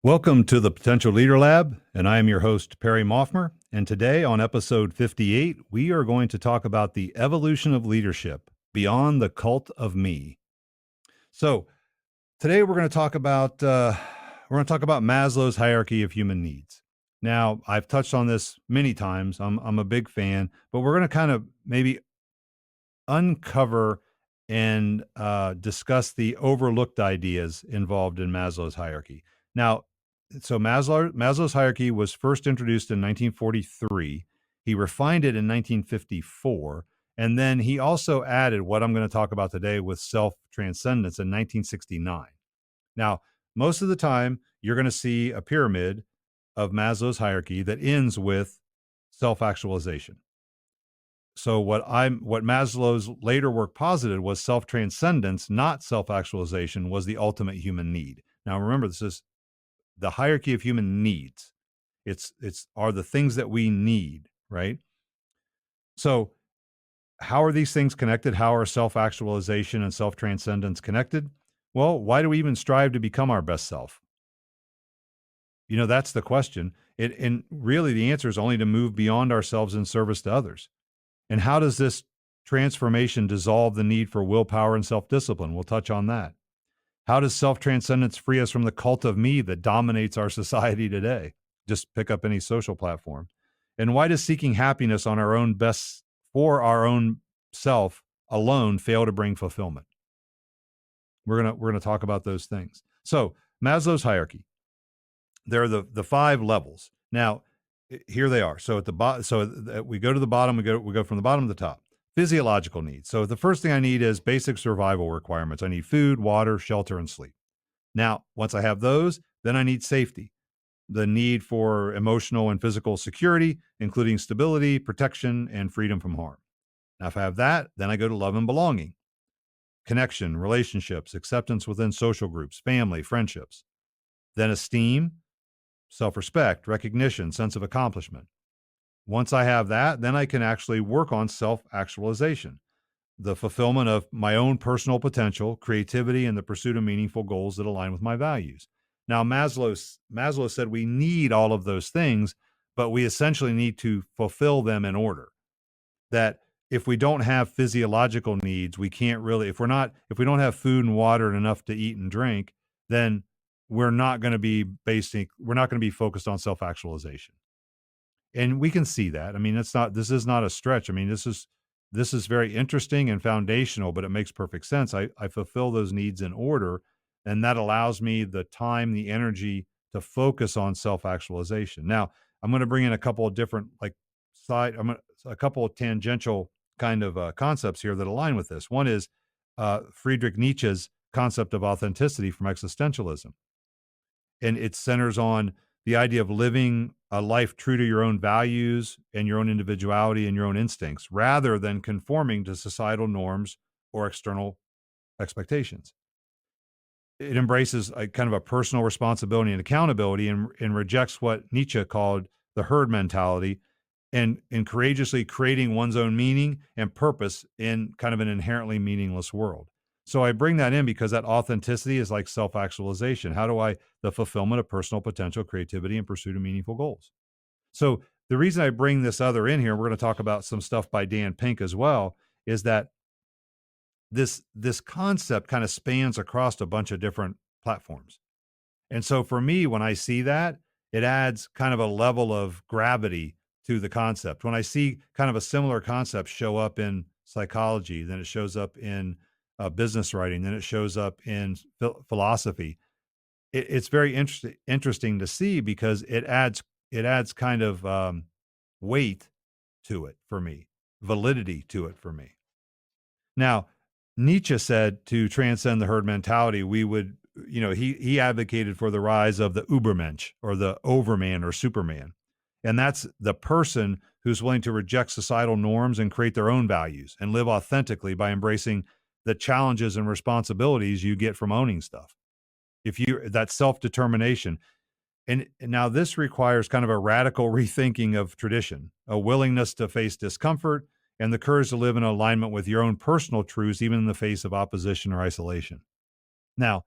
Welcome to the Potential Leader Lab, and I am your host, Perry Moffmer. And today on episode 58, we are going to talk about the evolution of leadership beyond the cult of me. So today we're going to talk about Maslow's hierarchy of human needs. Now, I've touched on this many times. I'm a big fan, but we're going to kind of maybe uncover and discuss the overlooked ideas involved in Maslow's hierarchy. Now, so Maslow's hierarchy was first introduced in 1943. He refined it in 1954. And then he also added what I'm going to talk about today with Self-Transcendence in 1969. Now, most of the time, you're going to see a pyramid of Maslow's hierarchy that ends with self-actualization. So what Maslow's later work posited was self-transcendence, not self-actualization, was the ultimate human need. Now, remember, this is the hierarchy of human needs. It's are the things that we need, right? So how are these things connected? How are self-actualization and self-transcendence connected? Well, why do we even strive to become our best self? You know, that's the question. And really the answer is only to move beyond ourselves in service to others. And how does this transformation dissolve the need for willpower and self-discipline? We'll touch on that. How does self-transcendence free us from the cult of me that dominates our society today? Just pick up any social platform. And why does seeking happiness on our own best for our own self alone fail to bring fulfillment? We're gonna talk about those things. So Maslow's hierarchy. There are the 5 levels. Now, here they are. So at the bottom, we go to the bottom. We go from the bottom to the top. Physiological needs. So the first thing I need is basic survival requirements. I need food, water, shelter, and sleep. Now, once I have those, then I need safety. The need for emotional and physical security, including stability, protection, and freedom from harm. Now, if I have that, then I go to love and belonging. Connection, relationships, acceptance within social groups, family, friendships. Then esteem, self-respect, recognition, sense of accomplishment. Once I have that, then I can actually work on self-actualization, the fulfillment of my own personal potential, creativity, and the pursuit of meaningful goals that align with my values. Now, Maslow said we need all of those things, but we essentially need to fulfill them in order. That if we don't have physiological needs, we can't really, if we don't have food and water and enough to eat and drink, then we're not going to be focused on self-actualization. And we can see that. I mean, this is not a stretch. I mean, this is very interesting and foundational, but it makes perfect sense. I fulfill those needs in order, and that allows me the time, the energy to focus on self-actualization. Now, I'm going to bring in a couple of different, a couple of tangential kind of concepts here that align with this. One is Friedrich Nietzsche's concept of authenticity from existentialism. And it centers on the idea of living a life true to your own values and your own individuality and your own instincts, rather than conforming to societal norms or external expectations. It embraces a kind of a personal responsibility and accountability and rejects what Nietzsche called the herd mentality and courageously creating one's own meaning and purpose in kind of an inherently meaningless world. So I bring that in because that authenticity is like self-actualization. The fulfillment of personal potential, creativity, and pursuit of meaningful goals. So the reason I bring this other in here, we're going to talk about some stuff by Dan Pink as well, is that this concept kind of spans across a bunch of different platforms. And so for me, when I see that, it adds kind of a level of gravity to the concept. When I see kind of a similar concept show up in psychology, then it shows up in business writing, then it shows up in philosophy. It's very interesting to see because it adds kind of weight to it for me, validity to it for me. Now, Nietzsche said to transcend the herd mentality, we would, he advocated for the rise of the Ubermensch, or the overman or superman. And that's the person who's willing to reject societal norms and create their own values and live authentically by embracing the challenges and responsibilities you get from owning stuff. That self-determination. And now this requires kind of a radical rethinking of tradition, a willingness to face discomfort, and the courage to live in alignment with your own personal truths, even in the face of opposition or isolation. Now,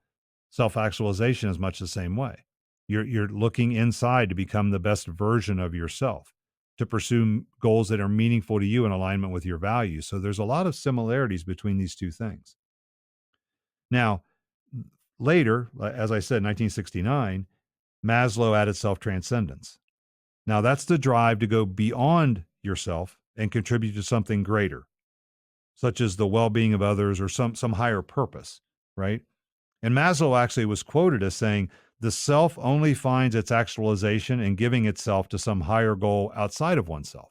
self-actualization is much the same way. You're looking inside to become the best version of yourself, to pursue goals that are meaningful to you in alignment with your values. So there's a lot of similarities between these two things. Now, later, as I said, 1969, Maslow added self-transcendence. Now, that's the drive to go beyond yourself and contribute to something greater, such as the well-being of others or some higher purpose, right? And Maslow actually was quoted as saying, the self only finds its actualization in giving itself to some higher goal outside of oneself.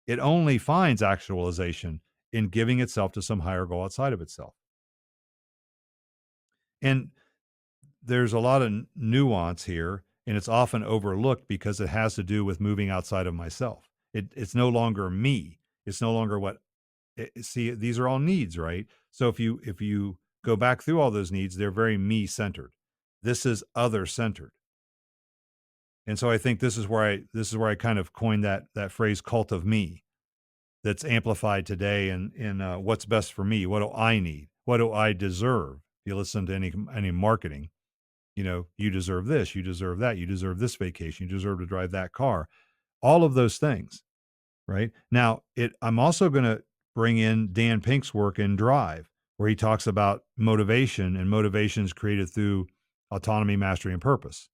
It only finds actualization in giving itself to some higher goal outside of itself. And there's a lot of nuance here, and it's often overlooked because it has to do with moving outside of myself. It's no longer me. It's no longer what. See, these are all needs, right? So if you go back through all those needs, they're very me centered. This is other centered, and so I think this is where I kind of coined that phrase "cult of me." That's amplified today in what's best for me. What do I need? What do I deserve? If you listen to any marketing, you deserve this, you deserve that, you deserve this vacation, you deserve to drive that car, all of those things, right? Now, I'm also going to bring in Dan Pink's work in Drive, where he talks about motivation, and motivation is created through autonomy, mastery, and purpose.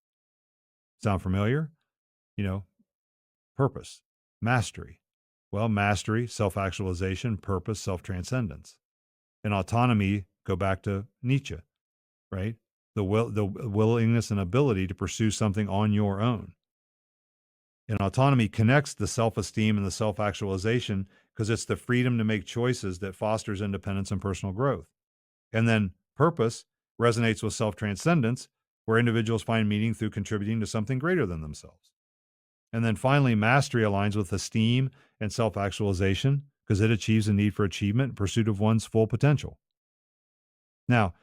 Sound familiar? You know, purpose, mastery. Well, mastery, self-actualization, purpose, self-transcendence. And autonomy, go back to Nietzsche, right? The willingness and ability to pursue something on your own. And autonomy connects the self-esteem and the self-actualization because it's the freedom to make choices that fosters independence and personal growth. And then purpose resonates with self-transcendence, where individuals find meaning through contributing to something greater than themselves. And then finally, mastery aligns with esteem and self-actualization because it achieves the need for achievement and pursuit of one's full potential. Now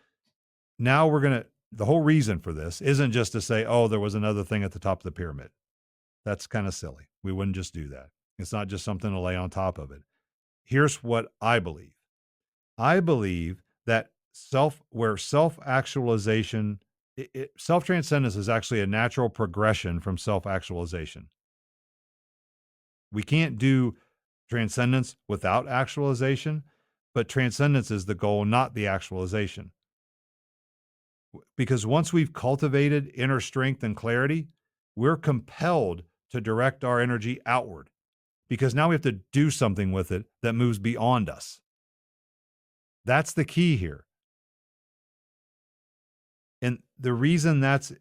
the whole reason for this isn't just to say, oh, there was another thing at the top of the pyramid. That's kind of silly. We wouldn't just do that. It's not just something to lay on top of it. Here's what I believe. I believe that self-actualization, self-transcendence is actually a natural progression from self-actualization. We can't do transcendence without actualization, but transcendence is the goal, not the actualization. Because once we've cultivated inner strength and clarity, we're compelled to direct our energy outward because now we have to do something with it that moves beyond us. That's the key here. And the reason that's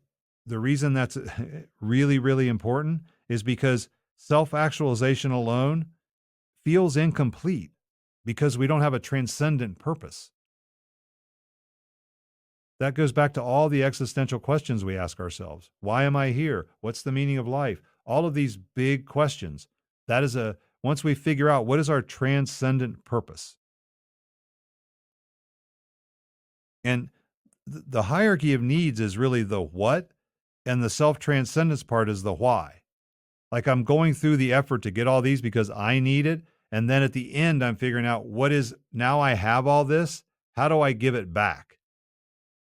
really, really important is because self-actualization alone feels incomplete because we don't have a transcendent purpose. That goes back to all the existential questions we ask ourselves. Why am I here? What's the meaning of life? All of these big questions. Once we figure out what is our transcendent purpose. And the hierarchy of needs is really the what, and the self-transcendence part is the why. Like I'm going through the effort to get all these because I need it. And then at the end, I'm figuring out now I have all this. How do I give it back?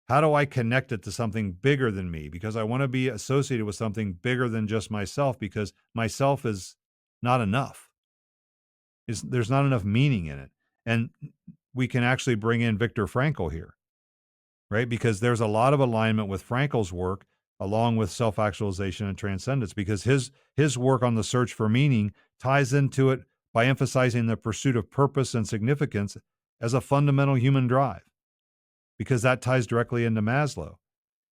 How do I connect it to something bigger than me? Because I want to be associated with something bigger than just myself because myself is not enough. There's not enough meaning in it. And we can actually bring in Viktor Frankl here, right? Because there's a lot of alignment with Frankl's work along with self-actualization and transcendence because his work on the search for meaning ties into it by emphasizing the pursuit of purpose and significance as a fundamental human drive, because that ties directly into Maslow.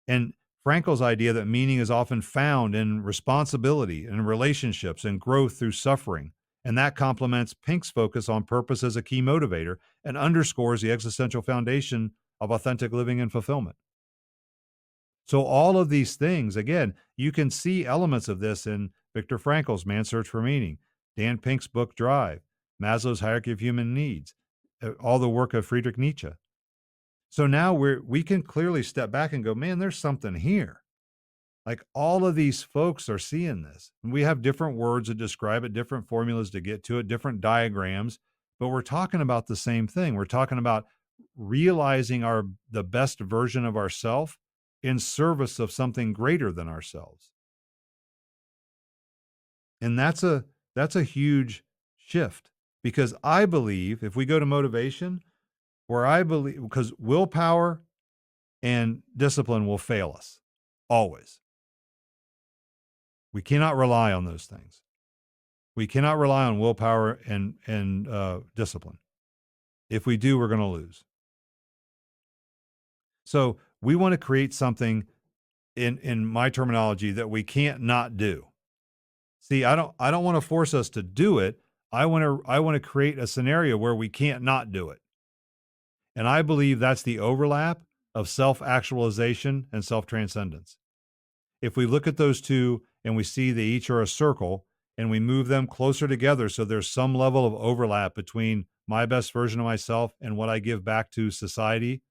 And Frankl's idea that meaning is often found in responsibility and relationships and growth through suffering. And that complements Pink's focus on purpose as a key motivator and underscores the existential foundation of authentic living and fulfillment. So all of these things, again, you can see elements of this in Viktor Frankl's Man's Search for Meaning, Dan Pink's book Drive, Maslow's Hierarchy of Human Needs, all the work of Friedrich Nietzsche. So now we can clearly step back and go, man, there's something here. Like all of these folks are seeing this. And we have different words to describe it, different formulas to get to it, different diagrams, but we're talking about the same thing. We're talking about realizing the best version of ourselves in service of something greater than ourselves. And that's a huge shift, because I believe if we go to motivation, where I believe, because willpower and discipline will fail us always. We cannot rely on those things. We cannot rely on willpower and discipline. If we do, we're going to lose. So we want to create something, in my terminology, that we can't not do. See, I don't want to force us to do it. I want to create a scenario where we can't not do it. And I believe that's the overlap of self-actualization and self-transcendence. If we look at those two and we see they each are a circle and we move them closer together, so there's some level of overlap between my best version of myself and what I give back to society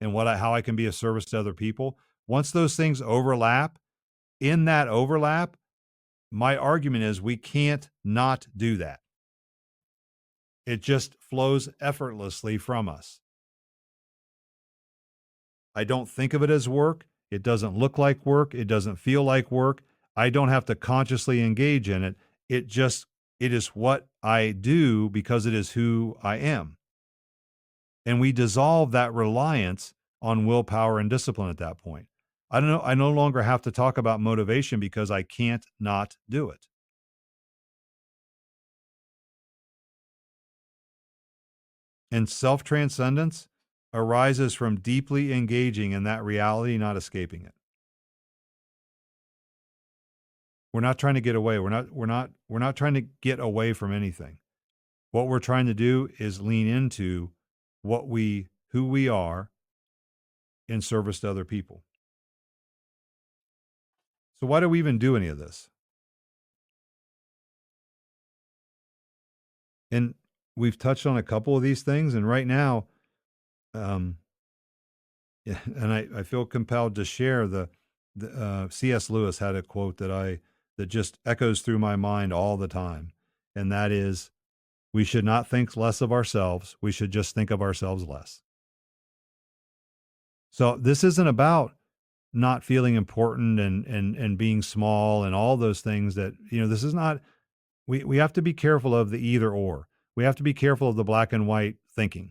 and how I can be of service to other people. Once those things overlap, in that overlap, my argument is we can't not do that. It just flows effortlessly from us. I don't think of it as work. It doesn't look like work. It doesn't feel like work. I don't have to consciously engage in it. It is what I do because it is who I am. And we dissolve that reliance on willpower and discipline at that point. I don't know. I no longer have to talk about motivation because I can't not do it. And self-transcendence arises from deeply engaging in that reality, not escaping it. We're not trying to get away. We're not trying to get away from anything. What we're trying to do is lean into who we are in service to other people. So why do we even do any of this? And we've touched on a couple of these things, and right now, yeah, and I feel compelled to share the C.S. Lewis had a quote that just echoes through my mind all the time, and that is, we should not think less of ourselves. We should just think of ourselves less. So this isn't about not feeling important and being small and all those things that, this is not, we have to be careful of the either or. We have to be careful of the black and white thinking.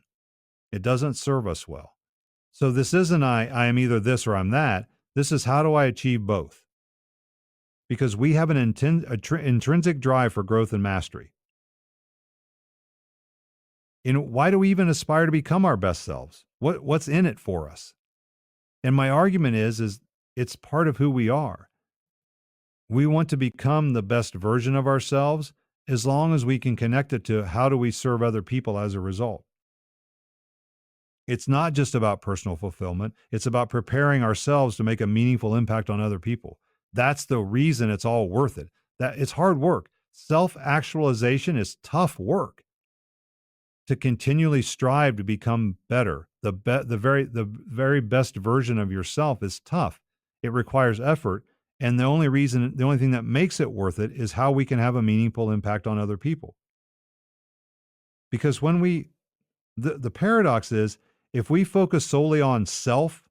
It doesn't serve us well. So this isn't I am either this or I'm that. This is, how do I achieve both? Because we have an intrinsic drive for growth and mastery. Why do we even aspire to become our best selves? What's in it for us? And my argument is it's part of who we are. We want to become the best version of ourselves as long as we can connect it to how do we serve other people as a result. It's not just about personal fulfillment. It's about preparing ourselves to make a meaningful impact on other people. That's the reason it's all worth it. That it's hard work. Self-actualization is tough work. To continually strive to become better, the very best version of yourself is tough. It requires effort, and the only thing that makes it worth it is how we can have a meaningful impact on other people. Because when the paradox is, if we focus solely on self,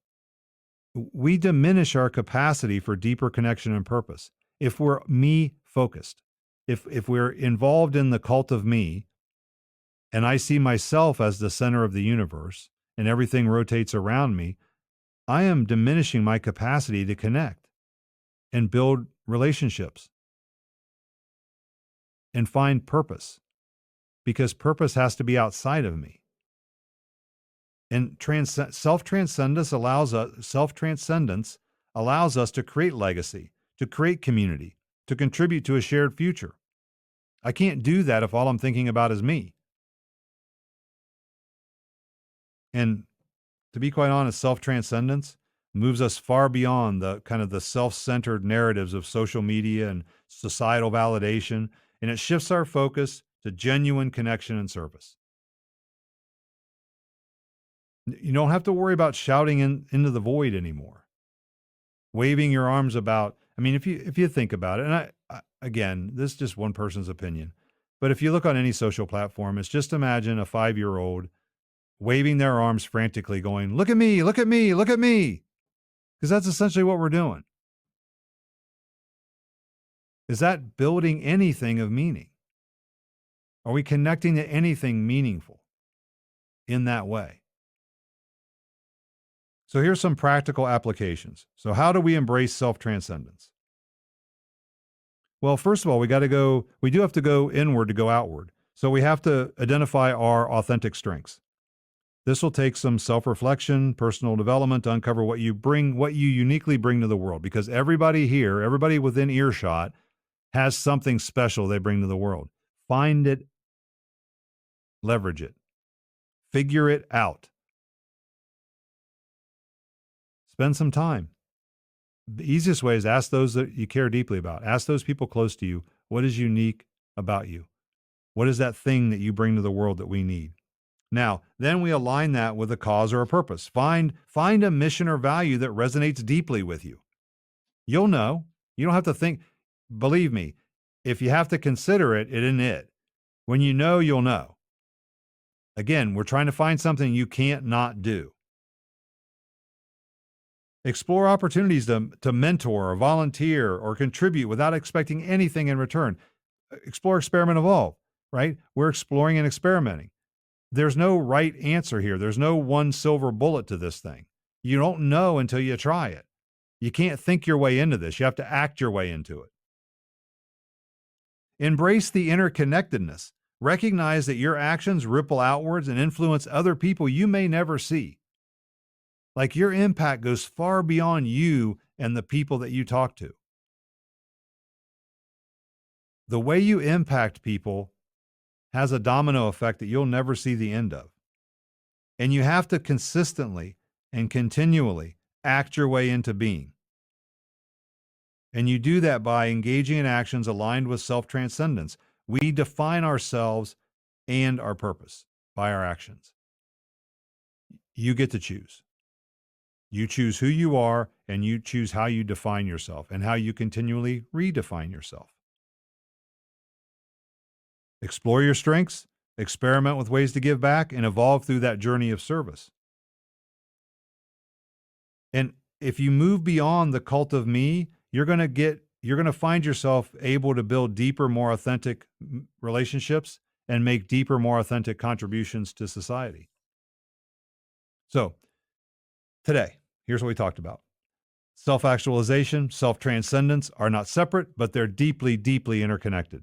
we diminish our capacity for deeper connection and purpose. If we're me focused, if we're involved in the cult of me, and I see myself as the center of the universe and everything rotates around me, I am diminishing my capacity to connect and build relationships and find purpose, because purpose has to be outside of me. And self-transcendence allows us to create legacy, to create community, to contribute to a shared future. I can't do that if all I'm thinking about is me. And to be quite honest, self-transcendence moves us far beyond the kind of the self-centered narratives of social media and societal validation, and it shifts our focus to genuine connection and service. You don't have to worry about shouting into the void anymore, waving your arms about. I mean, if you think about it, and again, this is just one person's opinion, but if you look on any social platform, it's just imagine a 5-year-old waving their arms frantically, going, "Look at me, look at me, look at me." Because that's essentially what we're doing. Is that building anything of meaning? Are we connecting to anything meaningful in that way? So here's some practical applications. So how do we embrace self-transcendence? Well, first of all, we do have to go inward to go outward. So we have to identify our authentic strengths. This will take some self-reflection, personal development to uncover what you uniquely bring to the world, because everybody here, everybody within earshot has something special they bring to the world. Find it, leverage it, figure it out. Spend some time. The easiest way is ask those that you care deeply about. Ask those people close to you, what is unique about you? What is that thing that you bring to the world that we need? Now, then we align that with a cause or a purpose. Find a mission or value that resonates deeply with you. You'll know. You don't have to think. Believe me, if you have to consider it, it isn't it. When you know, you'll know. Again, we're trying to find something you can't not do. Explore opportunities to mentor or volunteer or contribute without expecting anything in return. Explore, experiment, evolve, right? We're exploring and experimenting. There's no right answer here. There's no one silver bullet to this thing. You don't know until you try it. You can't think your way into this. You have to act your way into it. Embrace the interconnectedness. Recognize that your actions ripple outwards and influence other people you may never see. Like your impact goes far beyond you and the people that you talk to. The way you impact people has a domino effect that you'll never see the end of. And you have to consistently and continually act your way into being. And you do that by engaging in actions aligned with self-transcendence. We define ourselves and our purpose by our actions. You get to choose. You choose who you are, and you choose how you define yourself and how you continually redefine yourself. Explore your strengths, experiment with ways to give back, and evolve through that journey of service. And if you move beyond the cult of me, you're going to find yourself able to build deeper, more authentic relationships and make deeper, more authentic contributions to society. So today, here's what we talked about. Self-actualization, self-transcendence are not separate, but they're deeply, deeply interconnected.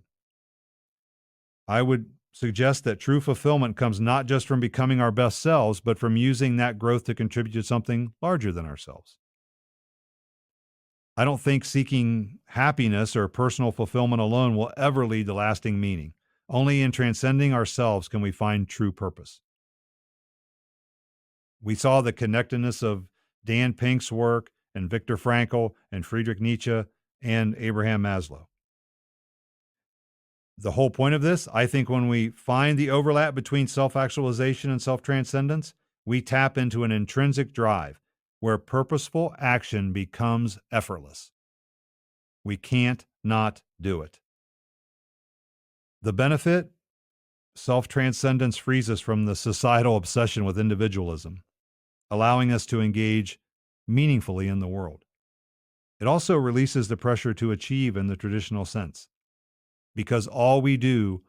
I would suggest that true fulfillment comes not just from becoming our best selves, but from using that growth to contribute to something larger than ourselves. I don't think seeking happiness or personal fulfillment alone will ever lead to lasting meaning. Only in transcending ourselves can we find true purpose. We saw the connectedness of Dan Pink's work and Viktor Frankl and Friedrich Nietzsche and Abraham Maslow. The whole point of this, I think, when we find the overlap between self-actualization and self-transcendence, we tap into an intrinsic drive where purposeful action becomes effortless. We can't not do it. The benefit, self-transcendence frees us from the societal obsession with individualism, allowing us to engage meaningfully in the world. It also releases the pressure to achieve in the traditional sense, because all we do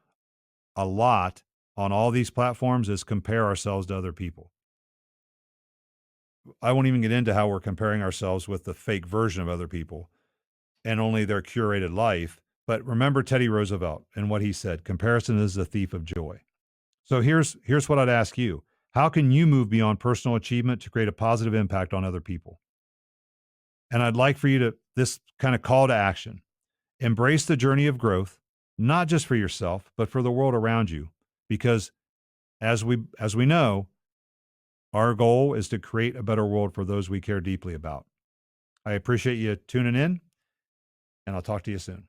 a lot on all these platforms is compare ourselves to other people. I won't even get into how we're comparing ourselves with the fake version of other people and only their curated life. But remember Teddy Roosevelt and what he said, comparison is the thief of joy. So here's what I'd ask you. How can you move beyond personal achievement to create a positive impact on other people? And I'd like for you to, this kind of call to action, embrace the journey of growth, not just for yourself, but for the world around you. Because as we know, our goal is to create a better world for those we care deeply about. I appreciate you tuning in, and I'll talk to you soon.